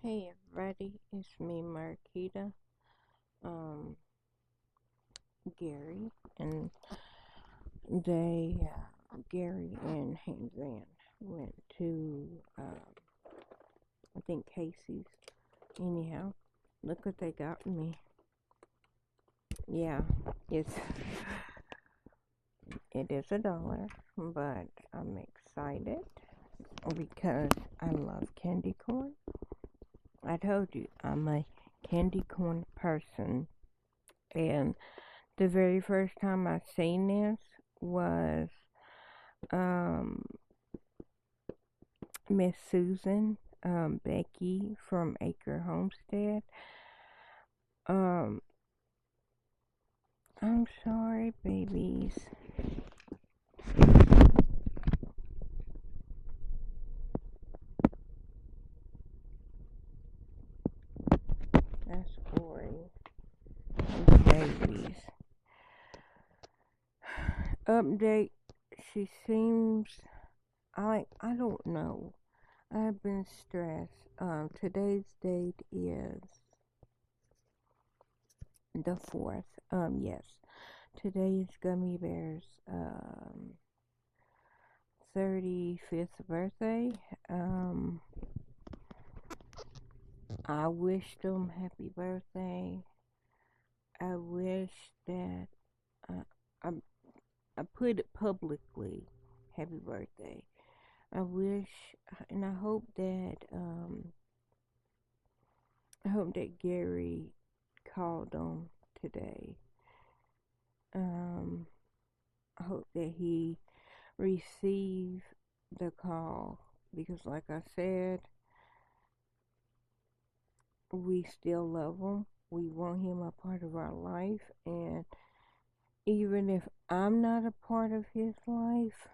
Hey everybody, it's me Marquita, um, Gary, and Gary and Hanzan went to, I think Casey's. Anyhow, look what they got me. Yeah, it's, it is $1, but I'm excited because I love candy corn. I told you, I'm a candy corn person, and the very first time I seen this was um, Miss Susan, Becky from Acre Homestead. Um, I'm sorry, babies. That's Ori. Babies. Update. She seems. I don't know. I've been stressed. Today's date is the 4th. Yes. Today is Gummy Bear's 35th birthday. I wished him happy birthday. I wish that uh, I, I put it publicly, happy birthday. I wish, and I hope that Gary called him today. Um, I hope that he received the call because, like I said, we still love him. We want him a part of our life, and even if I'm not a part of his life,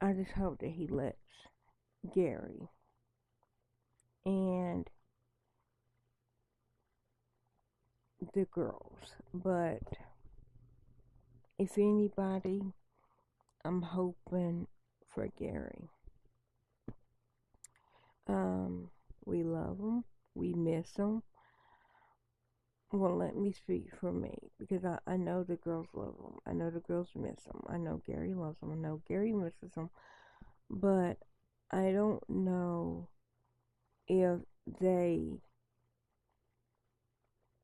I just hope that he lets Gary and the girls. But if anybody, I'm hoping for Gary. Um, we love him. We miss him. Well, let me speak for me because I know the girls love him. I know the girls miss him. I know Gary loves him. I know Gary misses him. But I don't know if they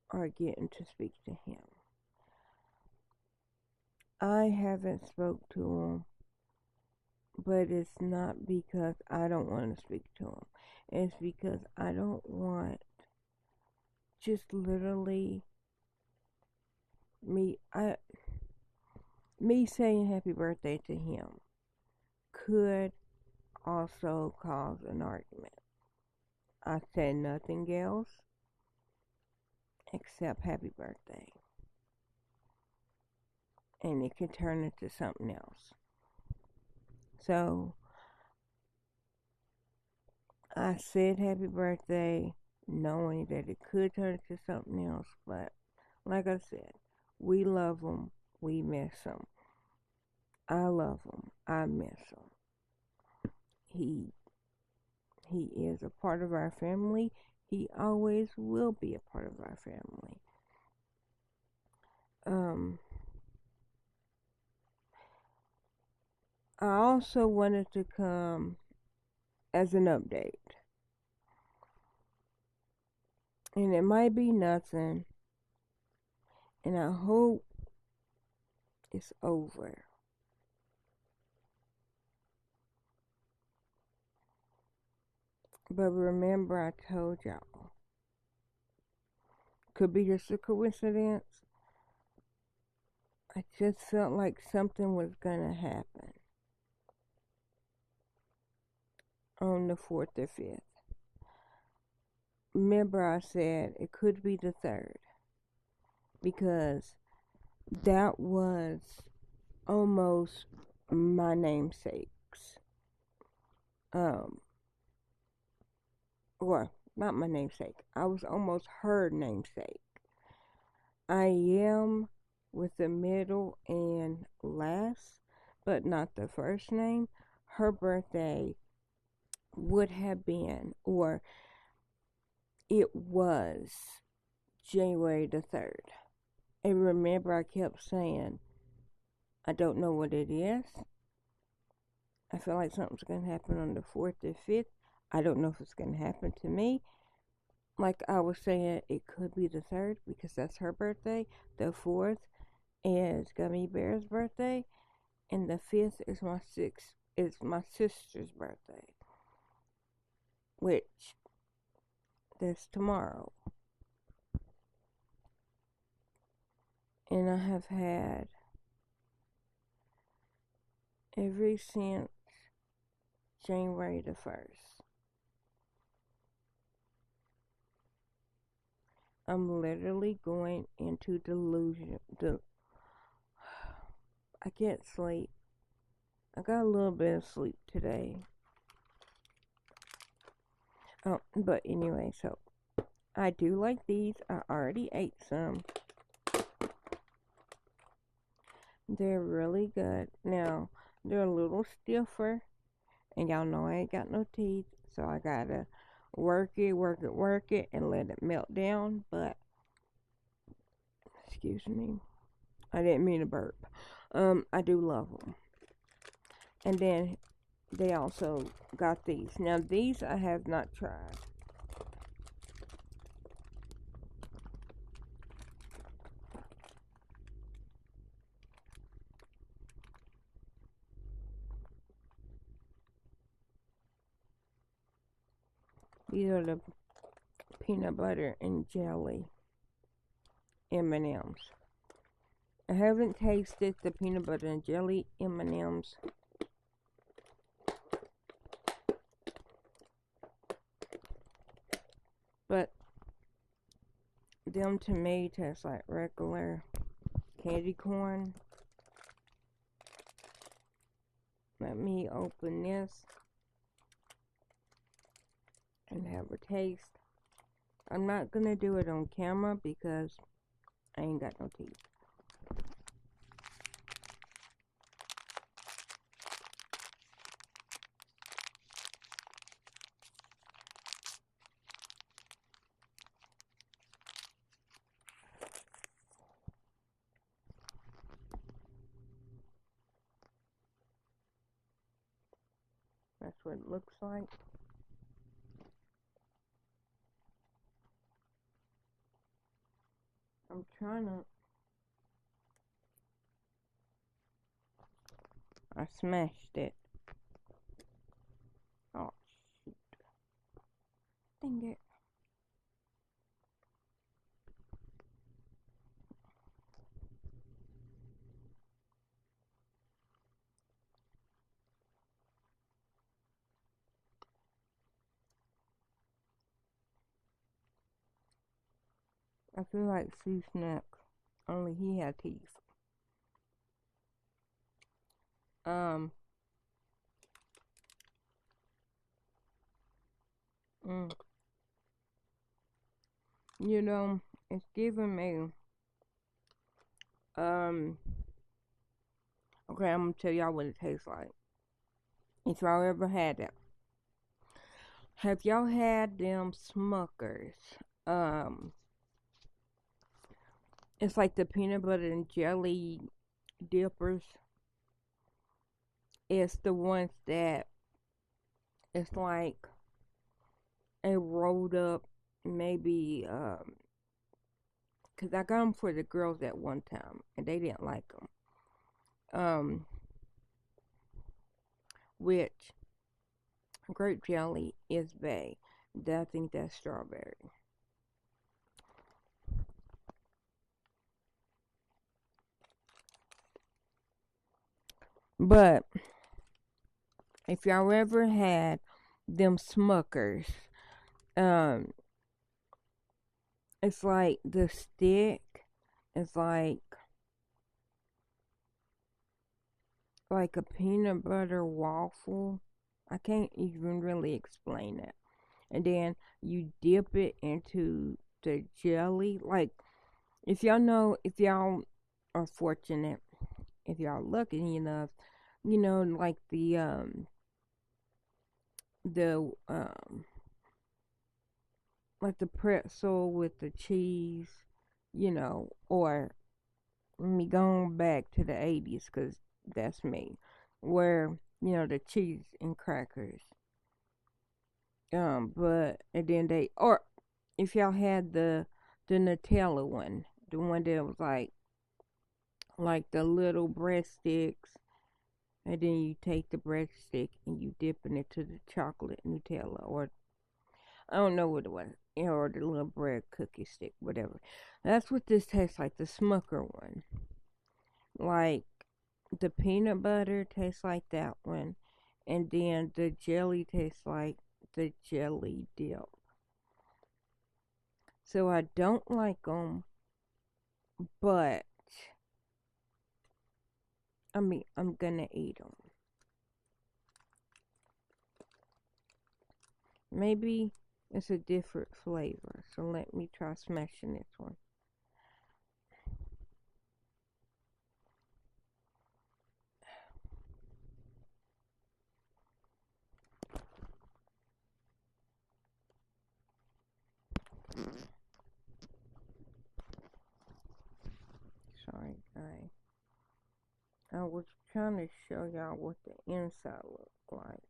are getting to speak to him. I haven't spoke to him, but it's not because I don't want to speak to him. It's because I don't want just literally me I me saying happy birthday to him could also cause an argument. I said nothing else except happy birthday. And it could turn into something else. So I said happy birthday knowing that it could turn into something else, but like I said, we love him, we miss him. I love him, I miss him. He he is a part of our family. He always will be a part of our family. Um, I also wanted to come as an update, and it might be nothing, and I hope it's over. But remember, I told y'all, could be just a coincidence. I just felt like something was gonna happen on the 4th or 5th. Remember, I said it could be the 3rd because that was almost my namesake's. Um, well, not my namesake. I was almost her namesake. I am with the middle and last, but not the first name. Her birthday would have been, or it was January the 3rd. And remember, I kept saying, I don't know what it is. I feel like something's going to happen on the 4th or 5th. I don't know if it's going to happen to me. Like I was saying, it could be the 3rd because that's her birthday. The 4th is Gummy Bear's birthday. And the 5th is my sister's birthday. Which, that's tomorrow. And I have had ever since January the 1st. I'm literally going into delusion. I can't sleep. I got a little bit of sleep today. Oh, but anyway, so I do like these. I already ate some. They're really good. Now, they're a little stiffer. And y'all know I ain't got no teeth. So I gotta work it, and let it melt down. But, excuse me. I didn't mean to burp. I do love them. And then they also got these. Now, these I have not tried. These are the peanut butter and jelly M&Ms. I haven't tasted the peanut butter and jelly M&Ms. But them to me taste like regular candy corn. Let me open this and have a taste. I'm not gonna do it on camera because I ain't got no teeth. That's what it looks like. I'm trying to... I smashed it. Oh, shoot. Dang it. I feel like C-Snack, only he had teeth. Um, mm, you know, it's giving me, okay, I'm gonna tell y'all what it tastes like. If y'all ever had it. Have y'all had them Smuckers? Um, it's like the peanut butter and jelly dippers. It's the ones that it's like a rolled up, maybe, cause I got them for the girls at one time and they didn't like them. Which grape jelly is bae. I think that's strawberry. But if y'all ever had them Smuckers, um, it's like the stick is like a peanut butter waffle. I can't even really explain it. And then you dip it into the jelly. Like, if y'all are fortunate, if y'all lucky enough, like the like the pretzel with the cheese, or me going back to the 80s because that's me, where the cheese and crackers. But and then or if y'all had the Nutella one, the one that was like the little breadsticks, and then you take the breadstick and you dip it into the chocolate Nutella, or I don't know what it was, or the little bread cookie stick, whatever. That's what this tastes like, the Smucker one. Like the peanut butter tastes like that one, and then the jelly tastes like the jelly dip. So I don't like them, but I mean, I'm gonna eat them. Maybe it's a different flavor, so let me try smashing this one. Sorry, guys. I was trying to show y'all what the inside looked like.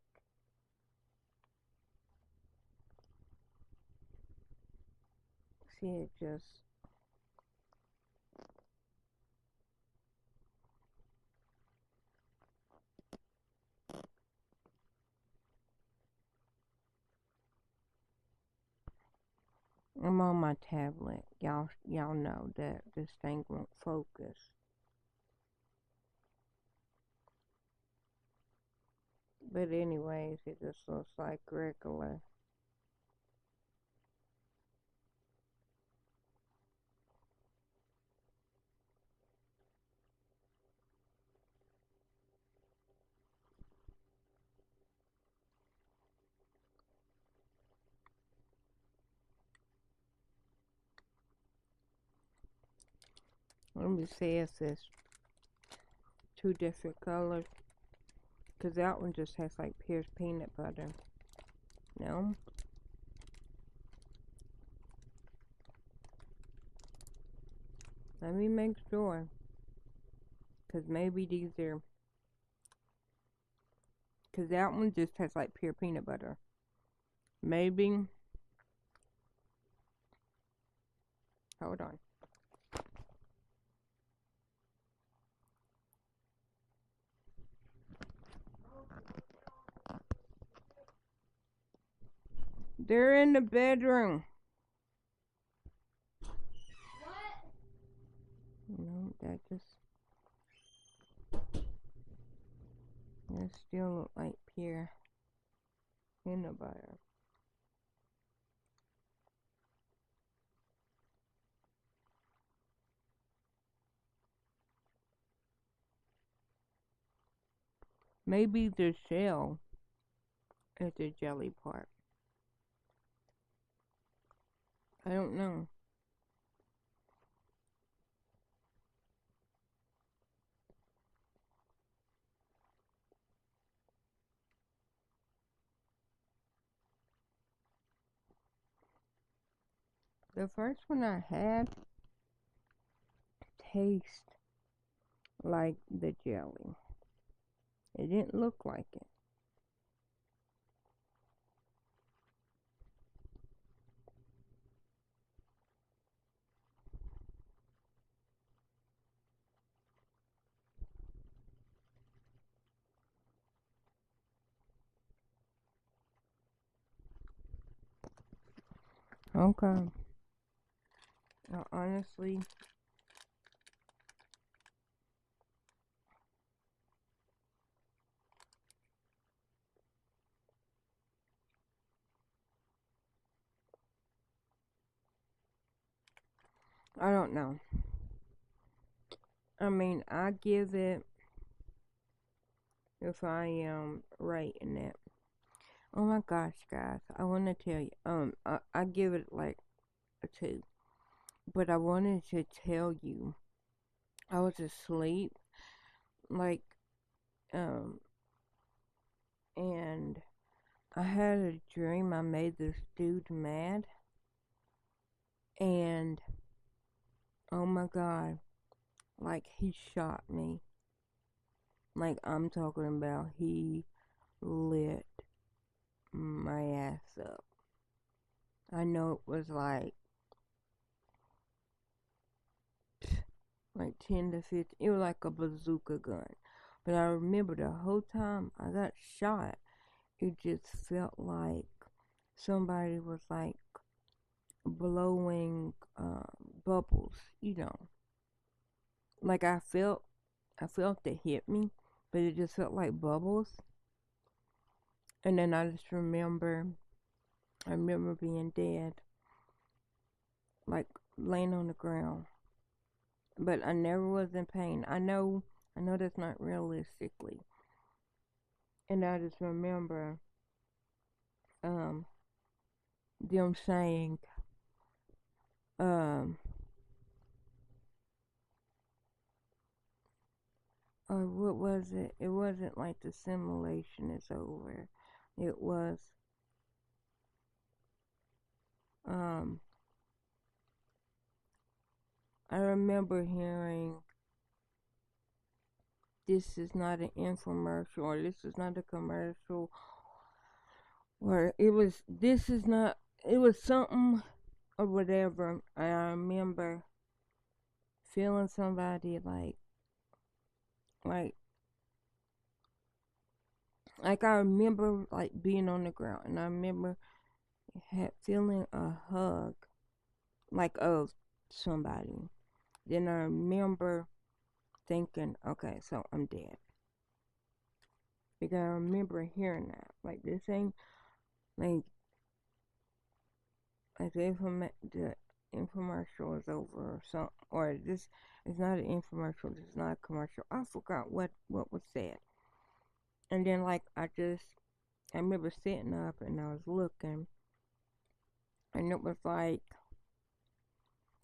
See, it just I'm on my tablet. Y'all know that this thing won't focus. But anyways, it just looks like regular. Let me see if it's two different colors. Because that one just has like Pierce peanut butter. No? Let me make sure. Because maybe these are. Because that one just has like pure peanut butter. Maybe. Hold on. They're in the bedroom. No, that still look like pure peanut butter. Maybe the shell is the jelly part. I don't know. The first one I had tastes like the jelly. It didn't look like it. Okay. Now, honestly, I don't know. I mean, I give it, if I am rating it. Oh my gosh, guys, I want to tell you, I give it like a 2. But I wanted to tell you, I was asleep, like, and I had a dream I made this dude mad, and oh my god, like he shot me. Like I'm talking about he lit my ass up. I know it was like 10 to 15. It was like a bazooka gun. But I remember the whole time I got shot, it just felt like somebody was like blowing bubbles, you know. Like I felt it hit me, but it just felt like bubbles. And then I remember being dead, like laying on the ground. But I never was in pain. I know that's not realistically. And I just remember um them saying um or what was it? It wasn't like the simulation is over. It was um I remember hearing this is not an infomercial or this is not a commercial or it was this is not it was something or whatever. I remember feeling somebody like I remember like being on the ground and I remember feeling a hug like of somebody. Then I remember thinking, okay, so I'm dead. Because I remember hearing that. Like this ain't like the infomercial is over or something, or this is not an infomercial. This is not a commercial. I forgot what was said. And then I remember sitting up and I was looking, and it was like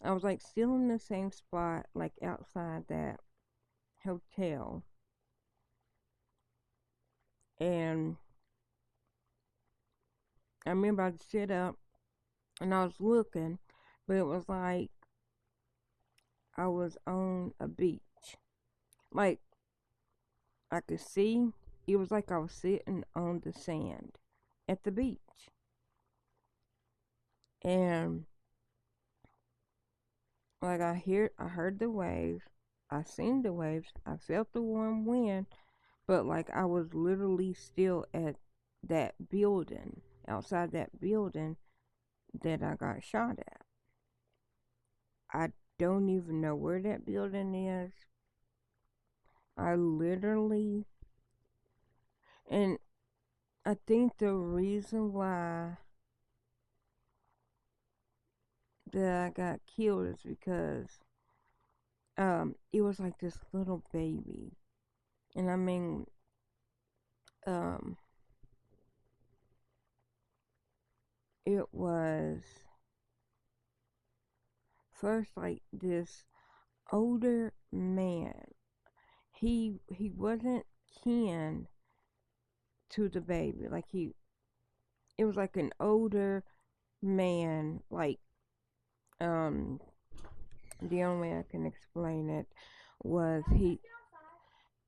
I was like still in the same spot, like outside that hotel, and I remember I'd sit up and I was looking, but it was like I was on a beach. Like I could see, it was like I was sitting on the sand at the beach. And like I heard the waves, I seen the waves, I felt the warm wind, but like I was literally still at that building, outside that building that I got shot at. I don't even know where that building is. I literally, and I think the reason why that I got killed is because it was like this little baby. And I mean um it was first like this older man. He wasn't kin to the baby. Like it was like an older man, like um the only way I can explain it was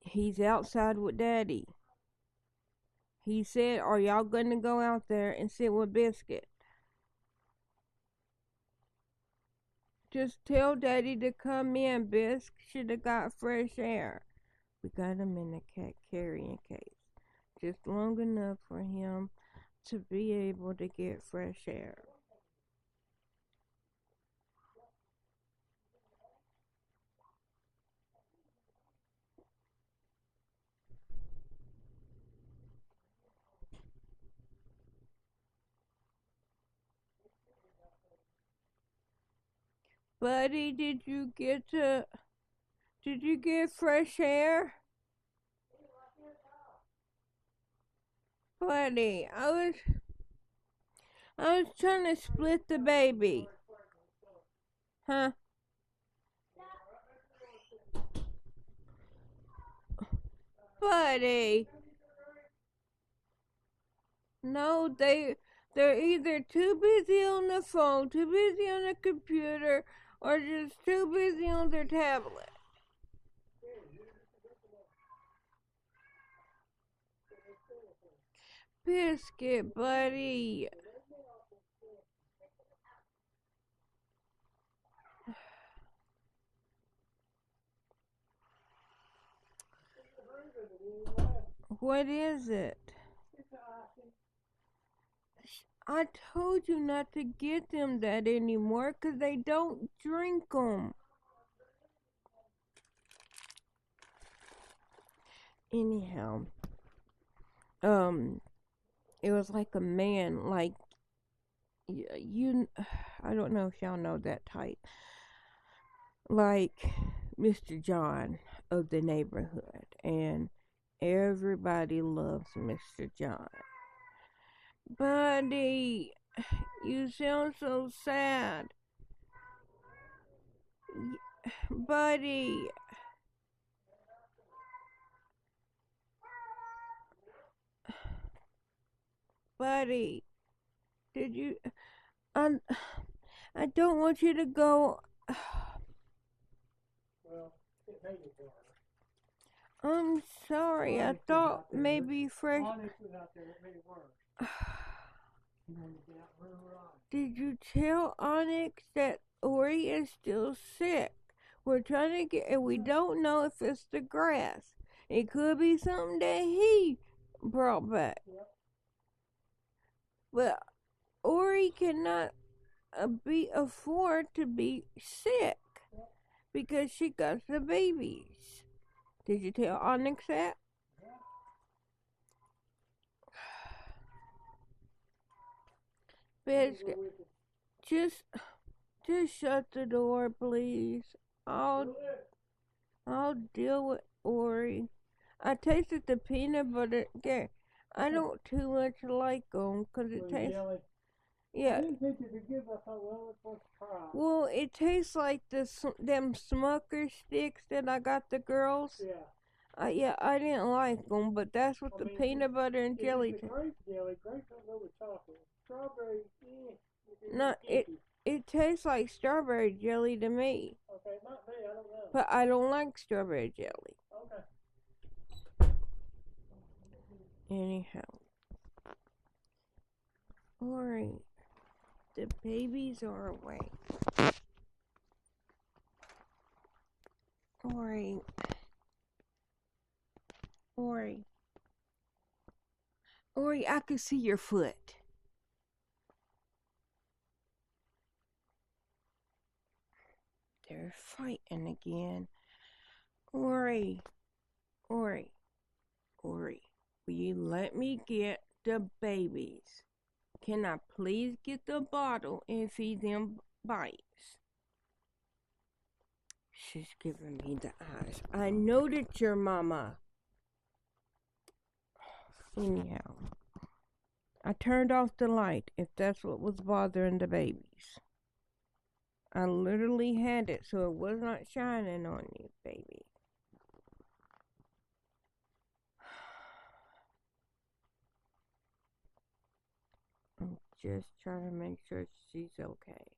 he's outside with daddy. He said, "Are y'all gonna go out there and sit with Biscuit? Just tell daddy to come in. Biscuit should have got fresh air." We got him in a cat carrying case, just long enough for him to be able to get fresh air. Buddy, did you get fresh air? Buddy, I was trying to split the baby. Huh? Buddy. No, they're either too busy on the phone, too busy on the computer, or just too busy on their tablet. Biscuit, buddy. What is it? I told you not to get them that anymore 'cause they don't drink them. Anyhow, um, it was like a man, like you. I don't know if y'all know that type, like Mr. John of the neighborhood, and everybody loves Mr. John. Buddy, you sound so sad. Buddy, buddy, did you? I, I don't want you to go. I'm sorry. I thought maybe fresh. Did you tell Onyx that Ori is still sick? We're trying to get, and we don't know if it's the grass. It could be something that he brought back. But Ori cannot afford to be sick because she got the babies. Did you tell Onyx that? Biscuit, just shut the door, please. I'll deal with Ori. I tasted the peanut butter. Yeah, I don't too much like them because it tastes. Yeah. I didn't think you could give us a well, let's try. Well, it tastes like them Smucker sticks that I got the girls. Yeah, I didn't like them, but that's what the peanut butter and jelly. Grape jelly. Grape don't go with chocolate. Strawberry. No, it tastes like strawberry jelly to me. Okay, not me. I don't know. But I don't like strawberry jelly. Okay. Anyhow, Ori, the babies are awake. Ori. Ori. Ori, I can see your foot. They're fighting again. Ori. Ori. Ori. Will you let me get the babies? Can I please get the bottle and feed them bites? She's giving me the eyes. I know that you're mama. Anyhow, I turned off the light if that's what was bothering the babies. I literally had it so it was not shining on you, baby. I'm just trying to make sure she's okay.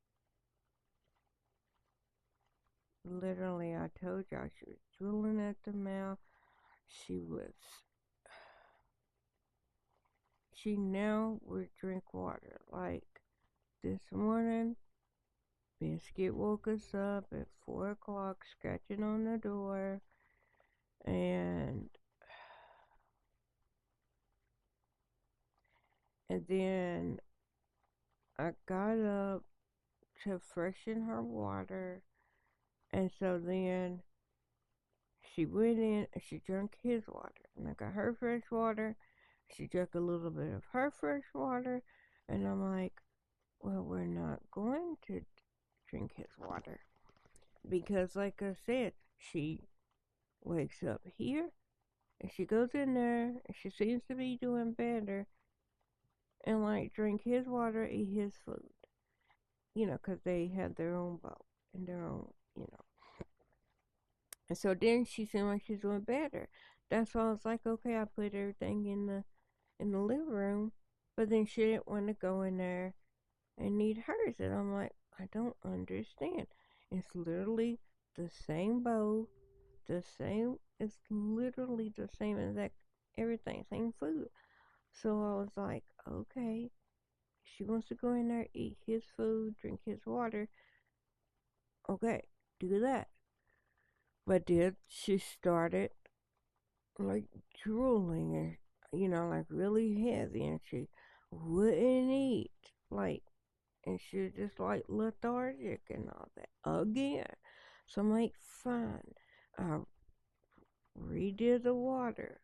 Literally, I told y'all she was drooling at the mouth. She now would drink water. Like this morning, Biscuit woke us up at 4 o'clock, scratching on the door, and then I got up to freshen her water, and so then she went in and she drank his water, and I got her fresh water. She drank a little bit of her fresh water, and I'm like, well, we're not going to drink his water because, like I said, she wakes up here and she goes in there and she seems to be doing better and like drink his water, eat his food, because they had their own boat and their own. And so then she seemed like she's doing better. That's why I was like, okay, I put everything in the living room But then she didn't want to go in there and need hers. And I'm like, I don't understand. It's literally the same bowl, the same, it's literally the same exact everything, same food. So I was like, okay, she wants to go in there, eat his food, drink his water. Okay, do that. But then she started like drooling and, like really heavy, and she wouldn't eat. Like, and she was just like lethargic and all that again. So I'm like, fine. I redid the water,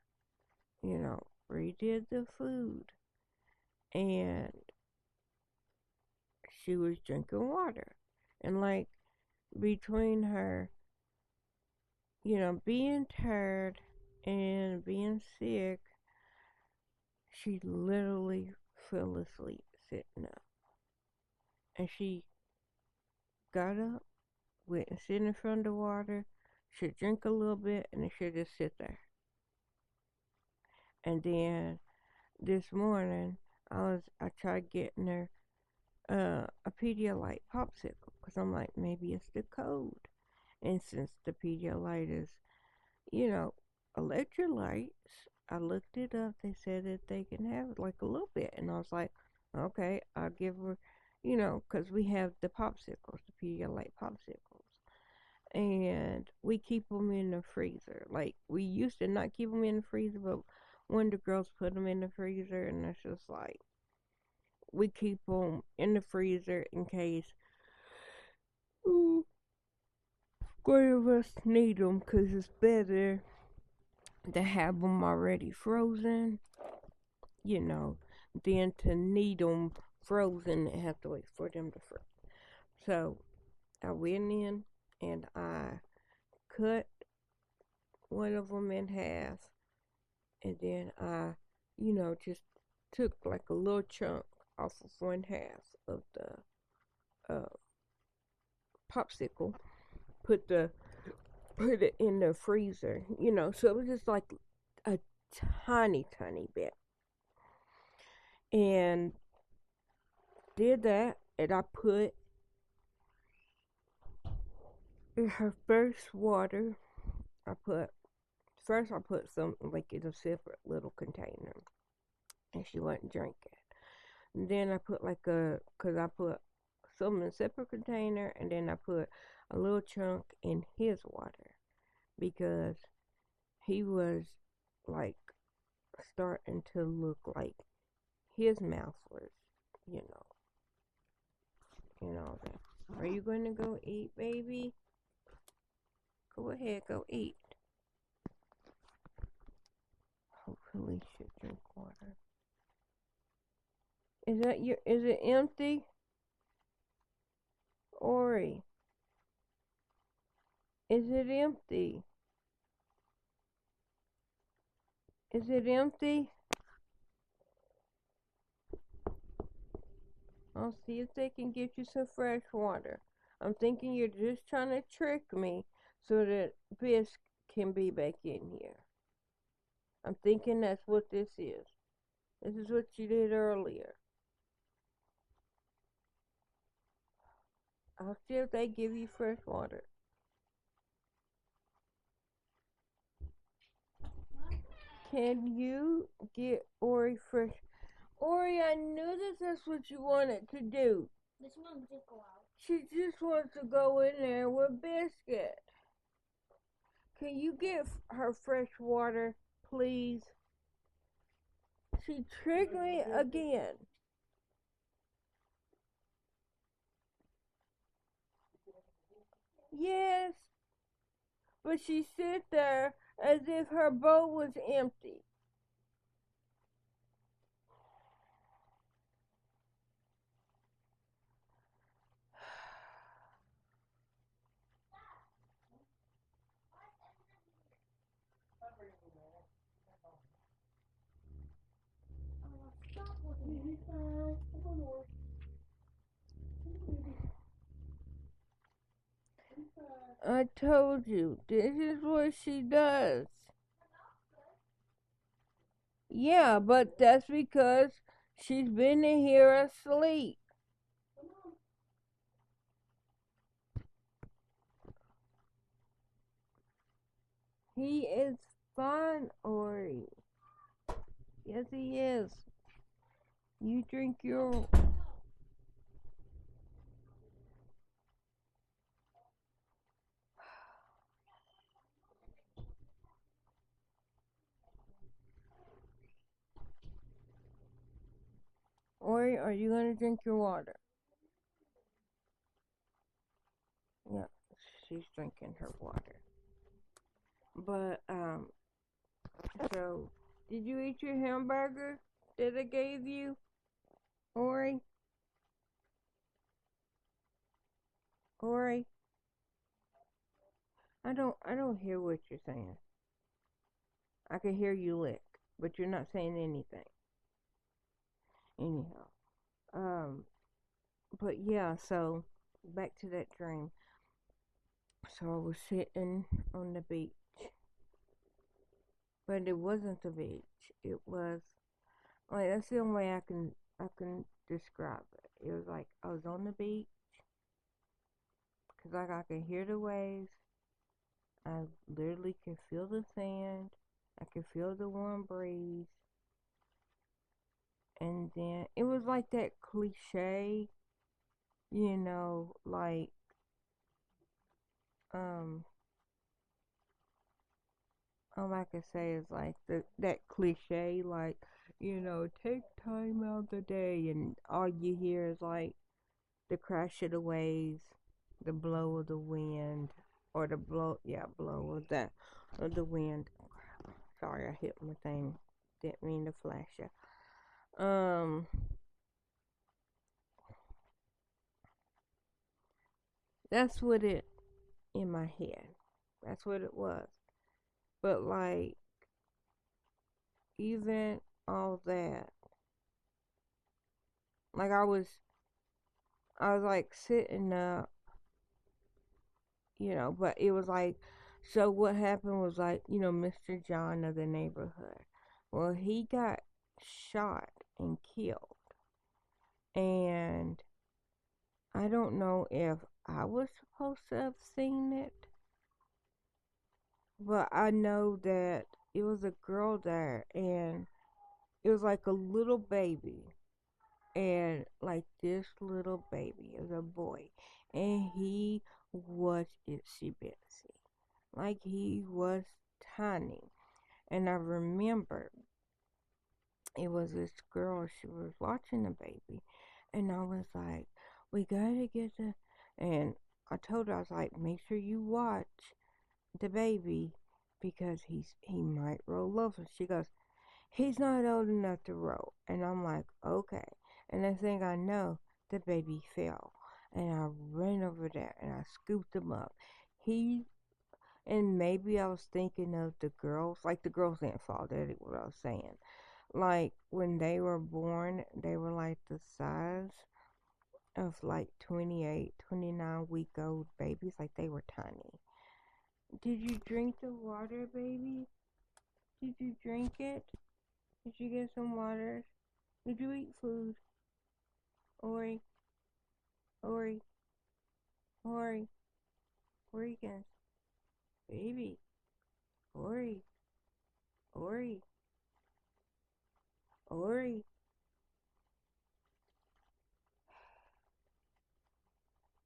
redid the food, and she was drinking water. And like between her, being tired and being sick, she literally fell asleep sitting up. And she got up, went and sit in front of the water, she'd drink a little bit, and then she'd just sit there. And then this morning, I tried getting her a Pedialyte popsicle because I'm like, maybe it's the cold. And since the Pedialyte is, you know, electrolytes, I looked it up. They said that they can have like a little bit, and I was like, okay, I'll give her, because we have the popsicles, the Pedialyte popsicles, and we keep them in the freezer. Like we used to not keep them in the freezer, but one of the girls put them in the freezer, and it's just like we keep them in the freezer in case one of us need them, because it's better to have them already frozen, you know, than to need them frozen and have to wait for them to freeze. So I went in and I cut one of them in half, and then I, just took like a little chunk off of one half of the popsicle, put the put it in the freezer, so it was just like a tiny bit, and did that, and I put in her first water. I put First I put some like in a separate little container, and she wouldn't drink it. And then I put cause I put some in a separate container, and then I put a little chunk in his water because he was like starting to look like his mouth was, you know, that. Are you going to go eat, baby? Go ahead, go eat. Hopefully she'll drink water. Is it empty? Ori, is it empty? Is it empty? I'll see if they can get you some fresh water. I'm thinking you're just trying to trick me so that Bisque can be back in here. I'm thinking that's what this is. This is what you did earlier. I'll see if they give you fresh water. Can you get Ori fresh? Ori, I knew that's what you wanted to do. This one did go out. She just wants to go in there with Biscuit. Can you get her fresh water, please? She tricked me again. Yes, but she sit there as if her bowl was empty. I told you, this is what she does. Yeah, but that's because She's been in here asleep. He is fine, Ori. Yes, he is. You drink your. Ori, are you gonna drink your water? Yeah, she's drinking her water. But, so, did you eat your hamburger that I gave you, Ori? Ori? I don't hear what you're saying. I can hear you lick, but you're not saying anything. Anyhow, um, but yeah, so back to that dream. So I was sitting on the beach, but it wasn't the beach. It was like that's the only way I can describe it. It was like I was on the beach, cause like I could hear the waves. I literally could feel the sand. I could feel the warm breeze, and then it was like that cliche, like um all I can say is like that cliche, like, take time out the day, and all you hear is like the crash of the waves, the blow of the wind, or the blow of the wind. Sorry, I hit my thing. Didn't mean to flash you. That's what it in my head. That's what it was. But like even all that, like I was like sitting up, but it was like, so what happened was like, Mr. John of the neighborhood. Well, he got shot and killed. And I don't know if I was supposed to have seen it, but I know that it was a girl there, and it was like a little baby. And like this little baby is a boy, and he was itsy bitsy. Like he was tiny. And I remember it was this girl, she was watching the baby, and I was like, we gotta get the. And I told her, I was like, make sure you watch the baby because he might roll over. She goes, he's not old enough to roll. And I'm like, okay. And the thing I know, the baby fell. And I ran over there and I scooped him up. He And maybe I was thinking of the girls, like the girls didn't fall. That's what I was saying. Like when they were born, they were like the size of like 28, 29-week old babies. Like they were tiny. Did you drink the water, baby? Did you drink it? Did you get some water? Did you eat food? Ori, Ori, Ori, Oregon, baby, Ori, Ori, Ori,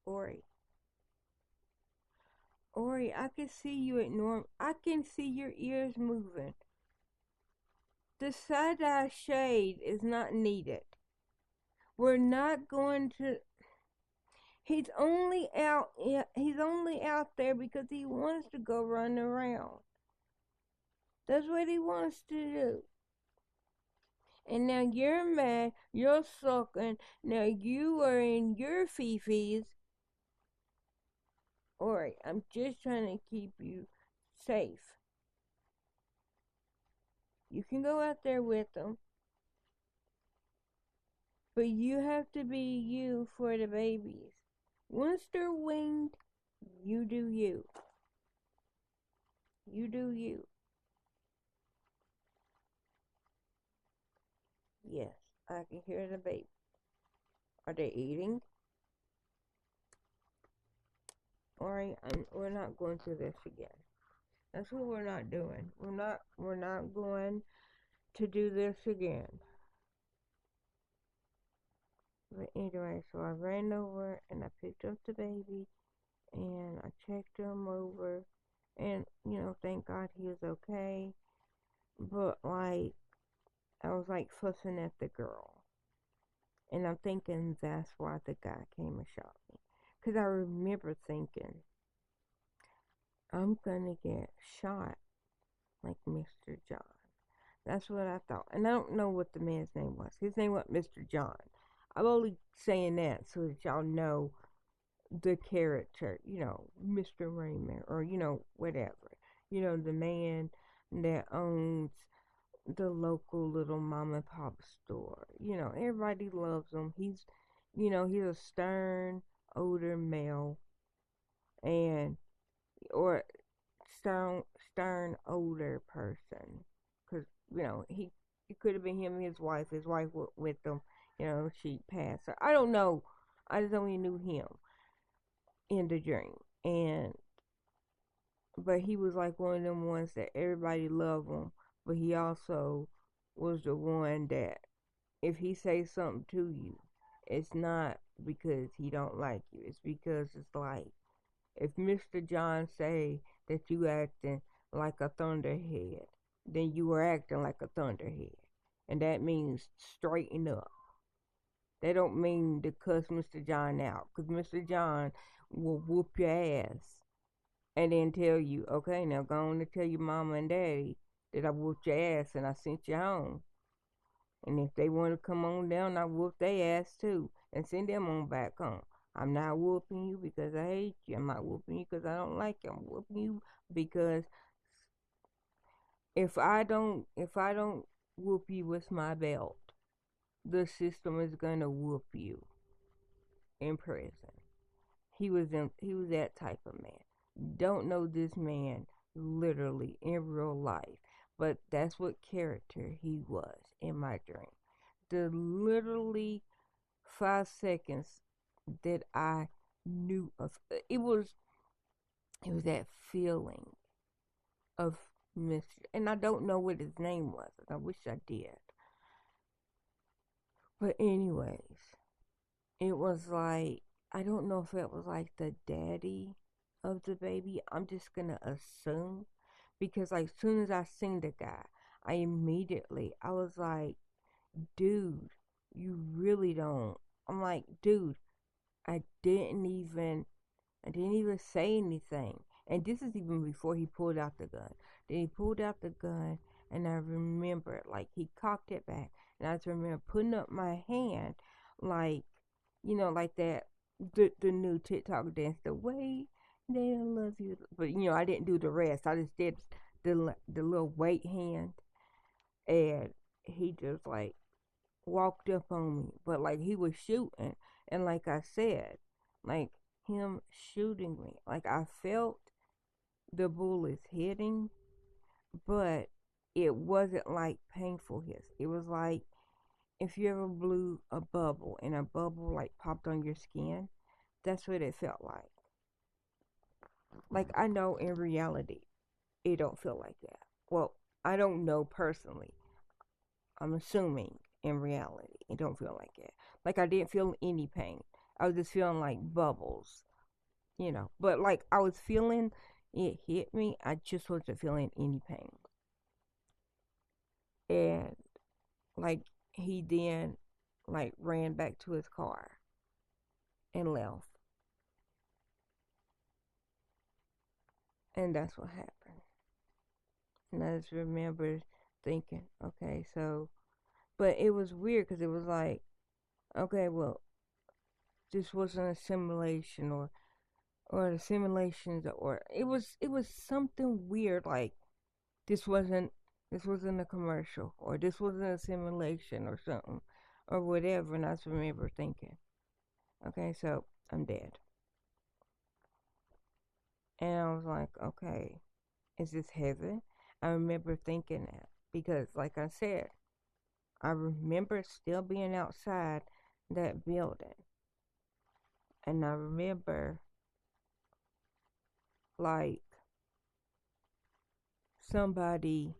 Ori. Ori, I can see you ignore. I can see your ears moving. The side-eye shade is not needed. We're not going to. He's only out. He's only out there because he wants to go run around. That's what he wants to do. And now you're mad. You're sulking. Now you are in your fifis. Ori, I'm just trying to keep you safe. You can go out there with them. But you have to be you for the babies. Once they're weaned, you do you. You do you. Yes. I can hear the baby. Are they eating? Alright, we're not going through this again. That's what we're not doing. We're not going to do this again. But anyway, so I ran over and I picked up the baby and I checked him over and thank God he was okay. But like I was like fussing at the girl. And I'm thinking that's why the guy came and shot me. Cause I remember thinking I'm gonna get shot like Mr. John. That's what I thought. And I don't know what the man's name was. His name was Mr. John. I'm only saying that so that y'all know the character, Mr. Raymond or, whatever. The man that owns the local little mom and pop store. Everybody loves him. He's a stern, older male and, or stern older person, because it could have been him and his wife. His wife with him. She passed. I don't know. I just only knew him in the dream, and but he was like one of them ones that everybody loved him, but he also was the one that if he says something to you, it's not because he don't like you. It's because it's like if Mr. John say that you acting like a thunderhead, then you are acting like a thunderhead. And that means straighten up. They don't mean to cuss Mr. John out, because Mr. John will whoop your ass and then tell you, okay, now go on to tell your mama and daddy that I whooped your ass and I sent you home. And if they want to come on down, I whoop their ass too and send them on back home. I'm not whooping you because I hate you. I'm not whooping you because I don't like you. I'm whooping you because if I don't whoop you with my belt, the system is gonna whoop you in prison. He was that type of man. Don't know this man literally in real life, but that's what character he was in my dream. The literally 5 seconds that I knew of it was that feeling of mystery, and I don't know what his name was. I wish I did, but anyways, it was like I don't know if it was like the daddy of the baby. I'm just gonna assume because like soon as I seen the guy, I was like, dude, you really don't. I'm like, dude, I didn't even I didn't even say anything. And this is even before he pulled out the gun. Then he pulled out the gun, and I remember, like, he cocked it back. And I just remember putting up my hand, like, like that, the new TikTok dance, the way they love you. But, I didn't do the rest. I just did the little weight hand. And he just, like, walked up on me, but like he was shooting, and like I said, like him shooting me, like I felt the bullets hitting, but it wasn't like painful hits. It was like if you ever blew a bubble and a bubble like popped on your skin. That's what it felt like. Like I know in reality, it don't feel like that. Well, I don't know personally. I'm assuming in reality it don't feel like it. Like I didn't feel any pain. I was just feeling like bubbles. But like I was feeling it hit me. I just wasn't feeling any pain. And like he then like ran back to his car and left. And that's what happened. And I just remember thinking, okay, so but it was weird because it was like, okay, well, this wasn't a simulation or the simulations, or it was something weird, like this wasn't this wasn't a commercial, or this wasn't a simulation or something or whatever. And I just remember thinking, okay, so I'm dead. And I was like, okay, is this heaven? I remember thinking that because like I said, I remember still being outside that building. And I remember, like, somebody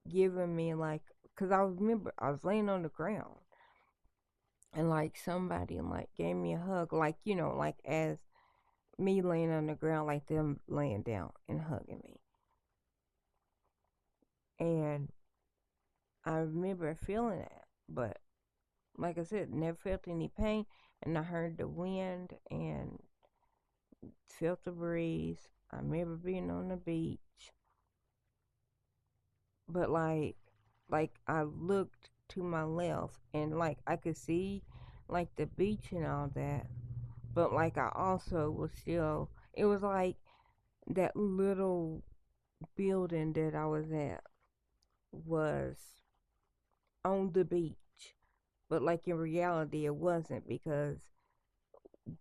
giving me, like, because I remember I was laying on the ground. And, like, somebody, like, gave me a hug. Like, like, as me laying on the ground, like them laying down and hugging me. And I remember feeling that. But, like I said, never felt any pain. And I heard the wind and felt the breeze. I remember being on the beach, but like I looked to my left and like I could see like the beach and all that, but like I also was still. It was like that little building that I was at was on the beach, but like in reality it wasn't because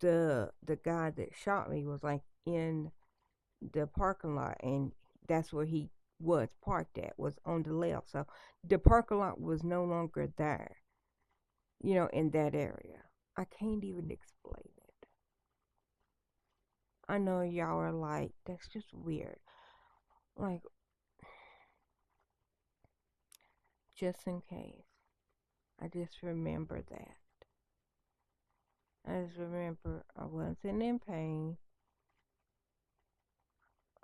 the guy that shot me was like in the parking lot, and that's where he was parked at, was on the left. So the parking lot was no longer there, in that area. I can't even explain it. I know y'all are like, that's just weird. Like, just in case. I just remember that. I just remember I wasn't in pain.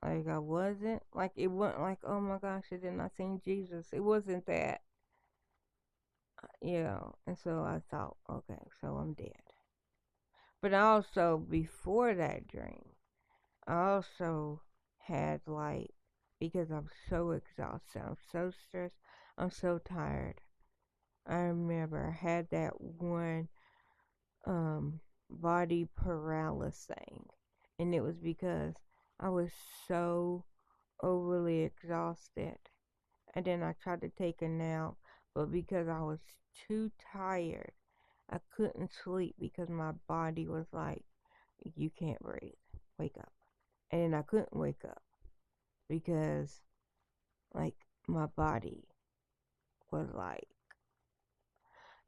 Like, I wasn't, like, it wasn't like, oh my gosh, I did not see Jesus. It wasn't that. And so I thought, okay, so I'm dead. But also, before that dream, I also had like, because I'm so exhausted, I'm so stressed, I'm so tired. I remember I had that one um body paralysis thing, and it was because I was so overly exhausted. And then I tried to take a nap, but because I was too tired, I couldn't sleep because my body was like, you can't breathe, wake up. And then I couldn't wake up because, like, my body was like,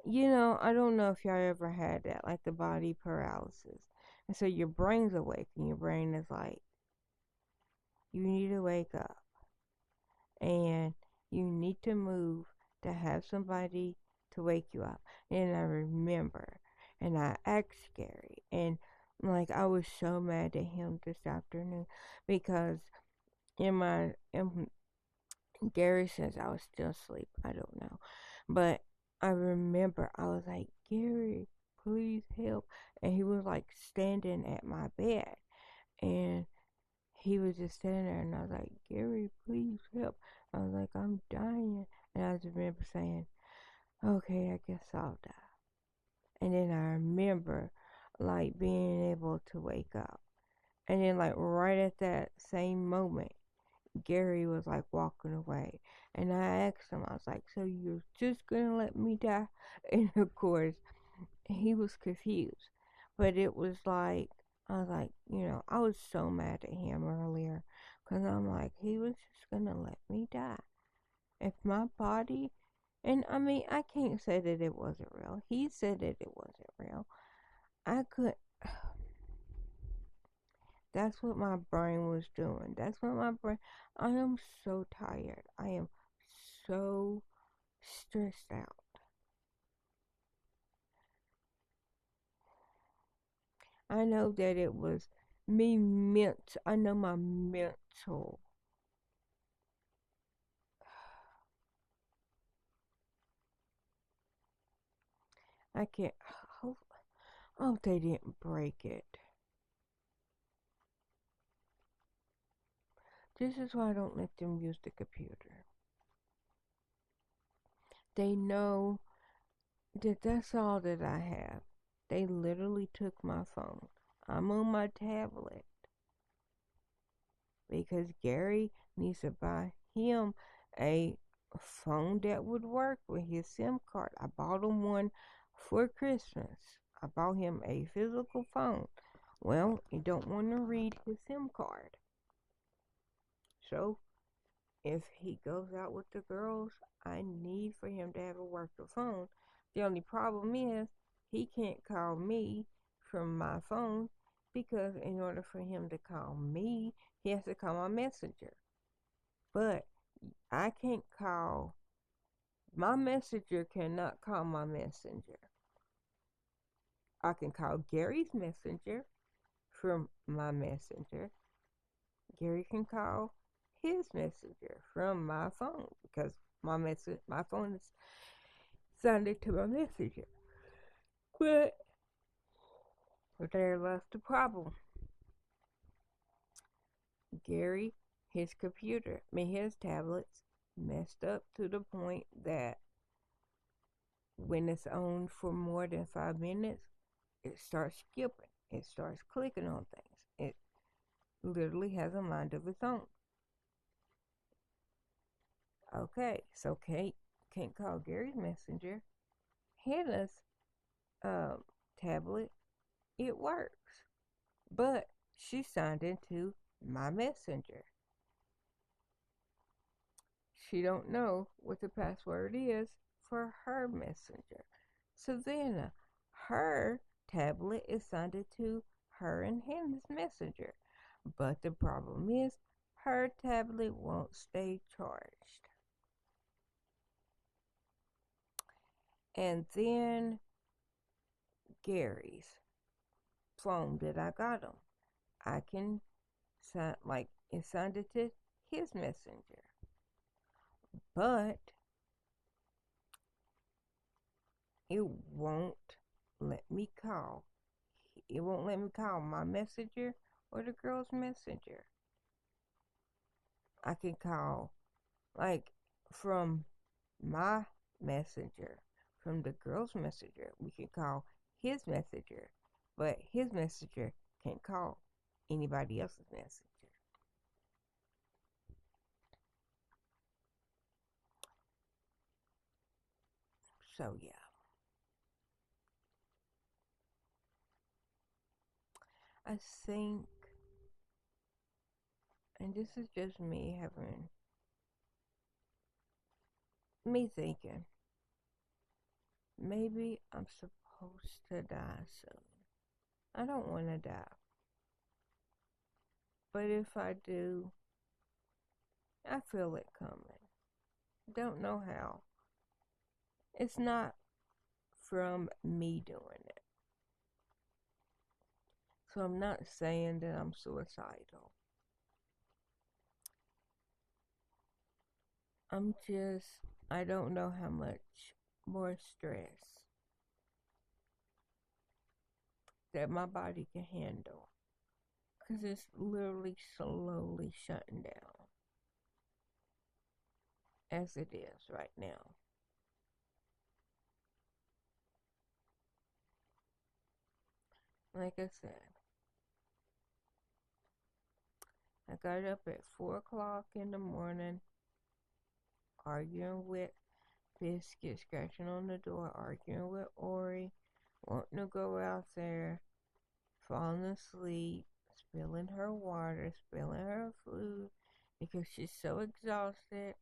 I don't know if y'all ever had that, like the body paralysis. And so your brain's awake, and your brain is like, you need to wake up, and you need to move to have somebody to wake you up. And I remember, and I asked Gary, and like I was so mad at him this afternoon because in Gary says I was still asleep. I don't know. But I remember I was like, Gary, please help. And he was like standing at my bed. And he was just standing there. And I was like, Gary, please help. I was like, I'm dying. And I just remember saying, okay, I guess I'll die. And then I remember like being able to wake up. And then, like, right at that same moment, Gary was like walking away, and I asked him, I was like, so you're just gonna let me die? And of course, he was confused. But it was like, I was like, I was so mad at him earlier because I'm like, he was just gonna let me die. If my body, and I mean, I can't say that it wasn't real. He said that it wasn't real. I could, That's what my brain was doing. That's what my brain. I am so tired. I am so stressed out. I know that it was me I know my mental. I can't. Oh, oh, they didn't break it. This is why I don't let them use the computer. They know that that's all that I have. They literally took my phone. I'm on my tablet because Gary needs to buy him a phone that would work with his SIM card. I bought him one for Christmas. I bought him a physical phone. Well, he don't want to read his SIM card. So if he goes out with the girls, I need for him to have a working phone. The only problem is he can't call me from my phone because in order for him to call me, he has to call my messenger. But I can't call my messenger cannot call my messenger. I can call Gary's messenger from my messenger. Gary can call his messenger from my phone because my phone is signed to my messenger. But there lies the problem. Gary, his computer, his tablets messed up to the point that when it's on for more than 5 minutes, it starts skipping. It starts clicking on things. It literally has a mind of its own. Okay, so Kate can't call Gary's messenger. Hannah's um, tablet, it works, but she signed into my messenger. She don't know what the password is for her messenger. So then her tablet is signed into her and Hannah's messenger. But the problem is her tablet won't stay charged. And then Gary's phone that I got him, I can sign like it signed it to his messenger. But it won't let me call. It won't let me call my messenger or the girl's messenger. I can call like from my messenger, from the girl's messenger. We can call his messenger, but his messenger can't call anybody else's messenger. So yeah, I think, and this is just me thinking, maybe I'm supposed to die soon. I don't want to die. But if I do, I feel it coming. Don't know how. It's not from me doing it. So I'm not saying that I'm suicidal. I don't know how much more stress that my body can handle. Because it's literally slowly shutting down as it is right now. Like I said, I got up at 4 o'clock in the morning arguing with Biscuit, scratching on the door, arguing with Ori, wanting to go out there, falling asleep, spilling her water, spilling her food because she's so exhausted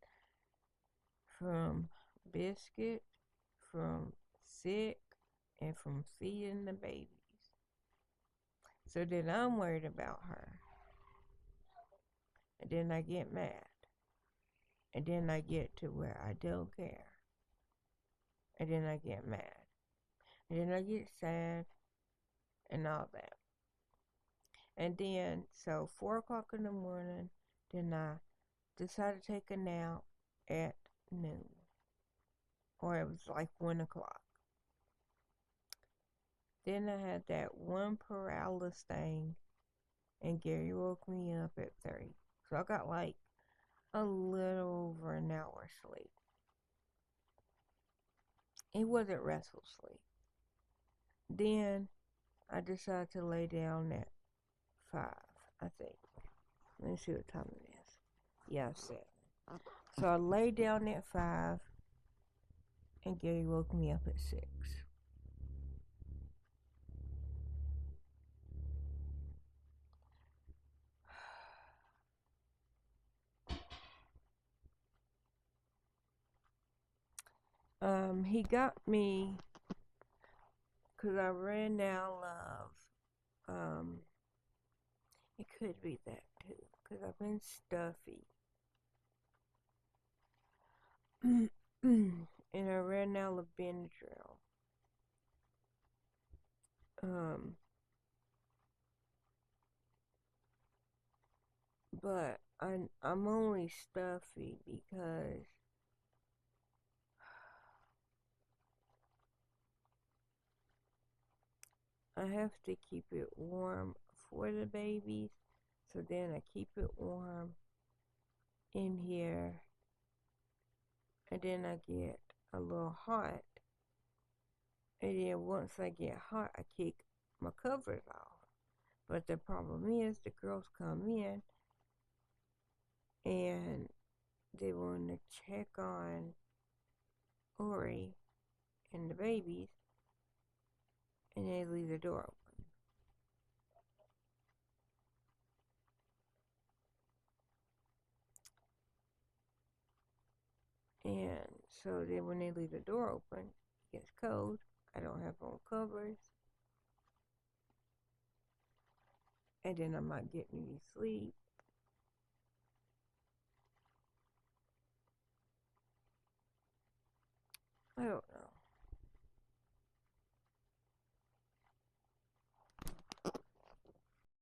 from Biscuit, from sick, and from feeding the babies. So then I'm worried about her. And then I get mad. And then I get to where I don't care. And then I get mad. And then I get sad and all that. And then, so 4 o'clock in the morning, then I decided to take a nap at noon. Or it was like 1 o'clock. Then I had that one paralysis thing, and Gary woke me up at 3. So I got like a little over an hour sleep. It wasn't restful sleep. Then I decided to lay down at 5, I think. Let me see what time it is. Yeah, 7. So I lay down at 5, and Gary woke me up at 6. He got me because I ran out of, it could be that too, because I've been stuffy. And I ran out of Benadryl. Um, but I'm only stuffy because I have to keep it warm for the babies. So then I keep it warm in here, and then I get a little hot. And then once I get hot, I kick my covers off. But the problem is, the girls come in and they want to check on Ori and the babies, and they leave the door open. And so then when they leave the door open, it gets cold. I don't have on covers. And then I'm not getting any sleep. I don't know.